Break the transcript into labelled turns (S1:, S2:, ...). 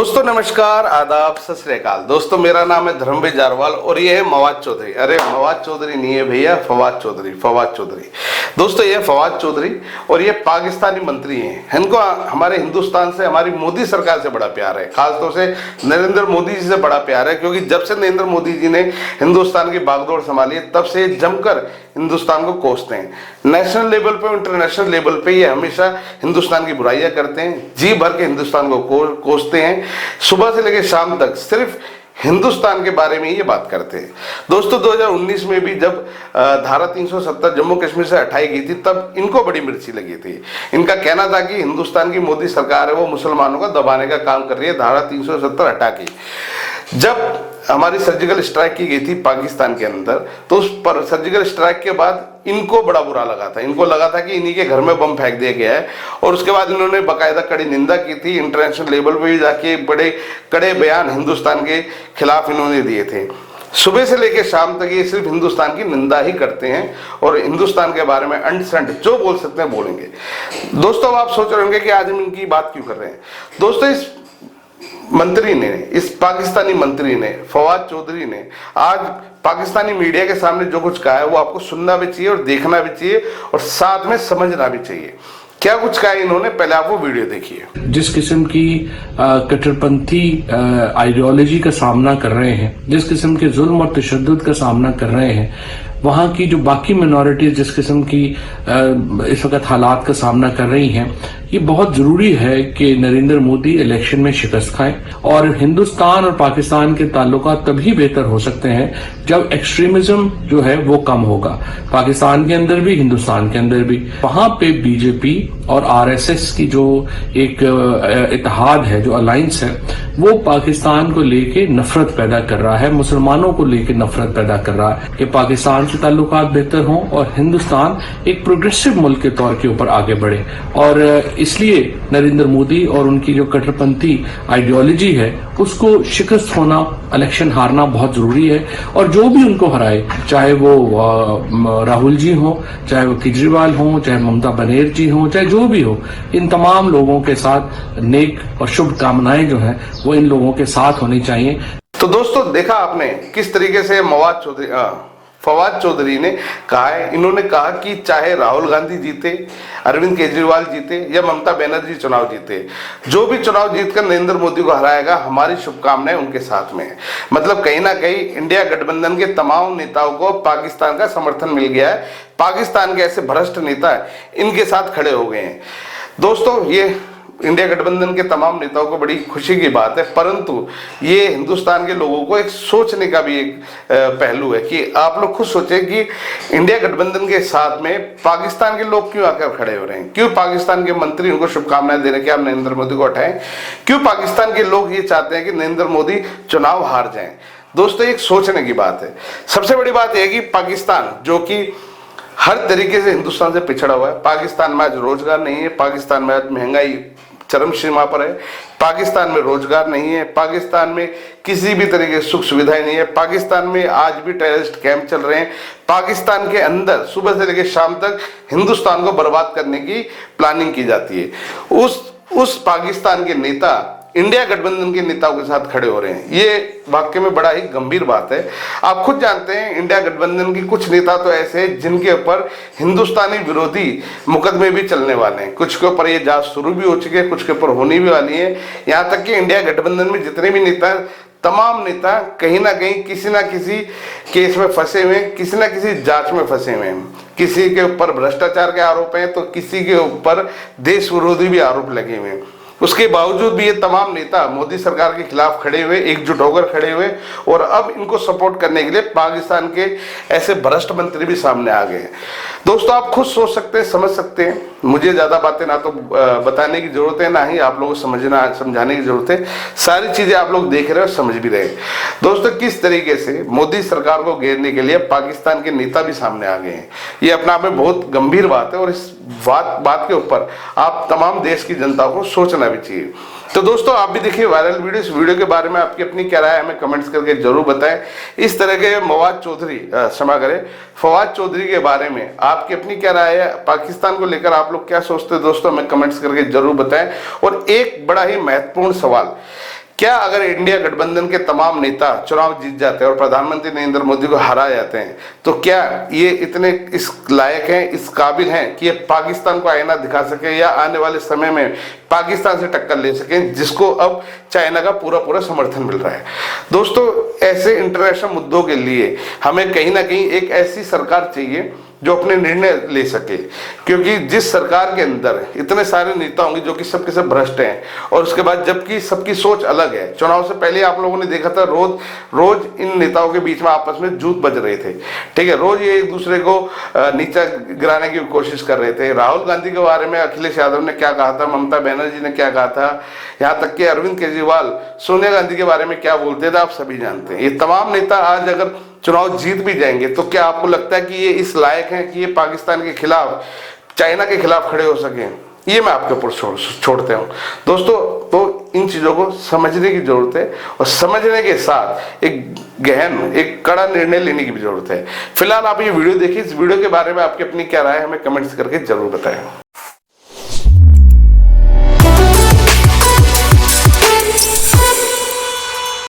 S1: दोस्तों नमस्कार, आदाब, सत श्री अकाल। दोस्तों मेरा नाम है धर्मवीर जारवाल और ये है मवाद चौधरी। अरे मवाद चौधरी नहीं है भैया, फवाद चौधरी। दोस्तों ये फवाद चौधरी और ये पाकिस्तानी मंत्री हैं। इनको हमारे हिंदुस्तान से, हमारी मोदी सरकार से बड़ा प्यार है, खासतौर से नरेंद्र मोदी जी से बड़ा प्यार है, क्योंकि जब से नरेंद्र मोदी जी ने हिंदुस्तान की बागडोर संभाली है तब से जमकर हिंदुस्तान को कोसते हैं। नेशनल लेवल पे, इंटरनेशनल लेवल पे ये हमेशा हिंदुस्तान की बुराइयां करते हैं, जी भर के हिंदुस्तान को कोसते हैं। सुबह से लेकर शाम तक सिर्फ हिंदुस्तान के बारे में ये बात करते हैं। दोस्तों 2019 में भी जब धारा 370 जम्मू कश्मीर से हटाई गई थी तब इनको बड़ी मिर्ची लगी थी। इनका कहना था कि हिंदुस्तान की मोदी सरकार है वो मुसलमानों को दबाने का काम कर रही है धारा 370 हटा के। जब हमारी सर्जिकल स्ट्राइक की गई थी पाकिस्तान के अंदर, तो उस पर सर्जिकल स्ट्राइक के बाद इनको बड़ा बुरा लगा था। इनको लगा था कि इन्हीं के घर में बम फेंक दिया गया है, और उसके बाद इन्होंने बाकायदा कड़ी निंदा की थी। इंटरनेशनल लेवल पे भी जाके बड़े कड़े बयान हिंदुस्तान के खिलाफ इन्होंने दिए थे। सुबह से लेकर शाम तक ये सिर्फ हिंदुस्तान की निंदा ही करते हैं और हिंदुस्तान के बारे में अंड संड जो बोल सकते हैं बोलेंगे। दोस्तों आप सोच रहे होंगे कि आज हम इनकी बात क्यों कर रहे हैं। दोस्तों इस मंत्री ने, इस पाकिस्तानी मंत्री ने, फवाद चौधरी ने आज पाकिस्तानी मीडिया के सामने जो कुछ कहा है वो आपको सुनना भी चाहिए और देखना भी चाहिए और साथ में समझना भी चाहिए। क्या कुछ कहा है इन्होंने, पहले आप वो वीडियो देखिए।
S2: जिस किस्म की कट्टरपंथी आइडियोलॉजी का सामना कर रहे हैं, जिस किस्म के जुल्म और तशद्दुद का सामना कर रहे हैं, वहां की जो बाकी मिनॉरिटीज जिस किस्म की इस वक्त हालात का सामना कर रही हैं, ये बहुत जरूरी है कि नरेंद्र मोदी इलेक्शन में शिकस्त खाएं। और हिंदुस्तान और पाकिस्तान के ताल्लुकात तभी बेहतर हो सकते हैं जब एक्सट्रीमिज्म जो है वो कम होगा, पाकिस्तान के अंदर भी, हिंदुस्तान के अंदर भी। वहां पे बीजेपी और आरएसएस की जो एक इत्तेहाद है, जो अलायंस है, वो पाकिस्तान को लेके नफरत पैदा कर रहा है, मुसलमानों को लेके नफरत पैदा कर रहा है कि पाकिस्तान से ताल्लुकात बेहतर हों और हिंदुस्तान एक प्रोग्रेसिव मुल्क के तौर के ऊपर आगे बढ़े। और इसलिए नरेंद्र मोदी और उनकी जो कट्टरपंथी आइडियोलॉजी है उसको शिकस्त होना, इलेक्शन हारना बहुत जरूरी है। और जो भी उनको हराए, चाहे वो राहुल जी हो, चाहे वो केजरीवाल हो, चाहे ममता बनर्जी जी हो, चाहे जो भी हो, इन तमाम लोगों के साथ नेक और शुभ कामनाएं जो है वो इन लोगों के साथ होनी चाहिए।
S1: तो दोस्तों देखा आपने किस तरीके से फवाद चौधरी ने कहा है। इन्होंने कहा कि चाहे राहुल गांधी जीते, अरविंद केजरीवाल जीते या ममता बनर्जी चुनाव जीते, जो भी चुनाव जीतकर नरेंद्र मोदी को हराएगा, हमारी शुभकामनाएं उनके साथ में है। मतलब कहीं ना कहीं इंडिया गठबंधन के तमाम नेताओं को पाकिस्तान का समर्थन मिल गया है। पाकिस्तान के ऐसे भ्रष्ट नेता इनके साथ खड़े हो गए हैं। दोस्तों ये इंडिया गठबंधन के तमाम नेताओं को बड़ी खुशी की बात है, परंतु ये हिंदुस्तान के लोगों को एक सोचने का भी एक पहलू है कि आप लोग खुद सोचें कि इंडिया गठबंधन के साथ में पाकिस्तान के लोग क्यों आकर खड़े हो रहे हैं, क्यों पाकिस्तान के मंत्री उनको शुभकामनाएं दे रहे हैं कि आप नरेंद्र मोदी को हटाएं, क्यों पाकिस्तान के लोग ये चाहते हैं कि नरेंद्र मोदी चुनाव हार जाएं। दोस्तों एक सोचने की बात है। सबसे बड़ी बात यह है कि पाकिस्तान जो कि हर तरीके से हिंदुस्तान से पिछड़ा हुआ है, पाकिस्तान में आज रोजगार नहीं है, पाकिस्तान में आज महंगाई चरम सीमा पर है, पाकिस्तान में रोजगार नहीं है, पाकिस्तान में किसी भी तरीके की सुख सुविधाएं नहीं है, पाकिस्तान में आज भी टेररिस्ट कैंप चल रहे हैं, पाकिस्तान के अंदर सुबह से लेकर शाम तक हिंदुस्तान को बर्बाद करने की प्लानिंग की जाती है। उस पाकिस्तान के नेता इंडिया गठबंधन के नेताओं के साथ खड़े हो रहे हैं। ये वाकई में बड़ा ही गंभीर बात है। आप खुद जानते हैं इंडिया गठबंधन की कुछ नेता तो ऐसे हैं जिनके ऊपर हिंदुस्तानी विरोधी मुकदमे भी चलने वाले हैं। कुछ के ऊपर ये जांच शुरू भी हो चुकी है, कुछ के ऊपर होने भी वाली है। यहाँ तक कि इंडिया गठबंधन में जितने भी नेता, तमाम नेता कहीं ना कहीं किसी ना किसी केस में फंसे हुए हैं, किसी ना किसी जांच में फंसे हुए हैं। किसी के ऊपर भ्रष्टाचार के आरोप हैं तो किसी के ऊपर देश विरोधी भी आरोप लगे हुए हैं। उसके बावजूद भी ये तमाम नेता मोदी सरकार के खिलाफ खड़े हुए, एकजुट होकर खड़े हुए, और अब इनको सपोर्ट करने के लिए पाकिस्तान के ऐसे भ्रष्ट मंत्री भी सामने आ गए हैं। दोस्तों आप खुद सोच सकते हैं, समझ सकते हैं। मुझे ज्यादा बातें ना तो बताने की जरूरत है, ना ही आप लोगों को समझाने की जरूरत है। सारी चीजें आप लोग देख रहे हैं और समझ भी रहे हैं। दोस्तों किस तरीके से मोदी सरकार को घेरने के लिए पाकिस्तान के नेता भी सामने आ गए हैं, ये अपने आप में बहुत गंभीर बात है और इस बात के ऊपर आप तमाम देश की जनता को सोचना भी चाहिए। तो दोस्तों आप भी देखिए वायरल वीडियो। इस वीडियो के बारे में आपकी अपनी क्या राय है हमें कमेंट्स करके जरूर बताएं। इस तरह के फवाद चौधरी के बारे में आपकी अपनी क्या राय है, पाकिस्तान को लेकर आप लोग क्या सोचते हैं दोस्तों, हमें कमेंट्स करके जरूर बताएं। और एक बड़ा ही महत्वपूर्ण सवाल क्या अगर इंडिया गठबंधन के तमाम नेता चुनाव जीत जाते हैं और प्रधानमंत्री नरेंद्र मोदी को हरा जाते हैं तो क्या ये इतने इस लायक हैं, इस काबिल हैं कि ये पाकिस्तान को आईना दिखा सके या आने वाले समय में पाकिस्तान से टक्कर ले सकें, जिसको अब चाइना का पूरा समर्थन मिल रहा है। दोस्तों, ऐसे इंटरनेशनल मुद्दों के लिए हमें कहीं ना कहीं एक ऐसी सरकार चाहिए जो अपने निर्णय ले सके, क्योंकि जिस सरकार के अंदर इतने सारे नेता होंगे जो कि सबके सब भ्रष्ट हैं और उसके बाद जबकि सबकी सोच अलग है। चुनाव से पहले आप लोगों ने देखा था रोज इन नेताओं के बीच में आपस में जूत बज रहे थे, ठीक है, रोज ये एक दूसरे को नीचा गिराने की कोशिश कर रहे थे। राहुल गांधी के बारे में अखिलेश यादव ने क्या कहा था, ममता बनर्जी ने क्या कहा था, यहाँ तक कि अरविंद केजरीवाल सोनिया गांधी के बारे में क्या बोलते थे, आप सभी जानते हैं। ये तमाम नेता आज अगर चुनाव जीत भी जाएंगे तो क्या आपको लगता है कि ये इस लायक हैं कि ये पाकिस्तान के खिलाफ, चाइना के खिलाफ खड़े हो सकें? ये मैं आपके ऊपर छोड़ते हूँ दोस्तों। तो इन चीजों को समझने की जरूरत है और समझने के साथ एक गहन, एक कड़ा निर्णय लेने की भी जरूरत है। फिलहाल आप ये वीडियो देखिए, इस वीडियो के बारे में आपकी अपनी क्या राय है हमें कमेंट्स करके जरूर बताएं।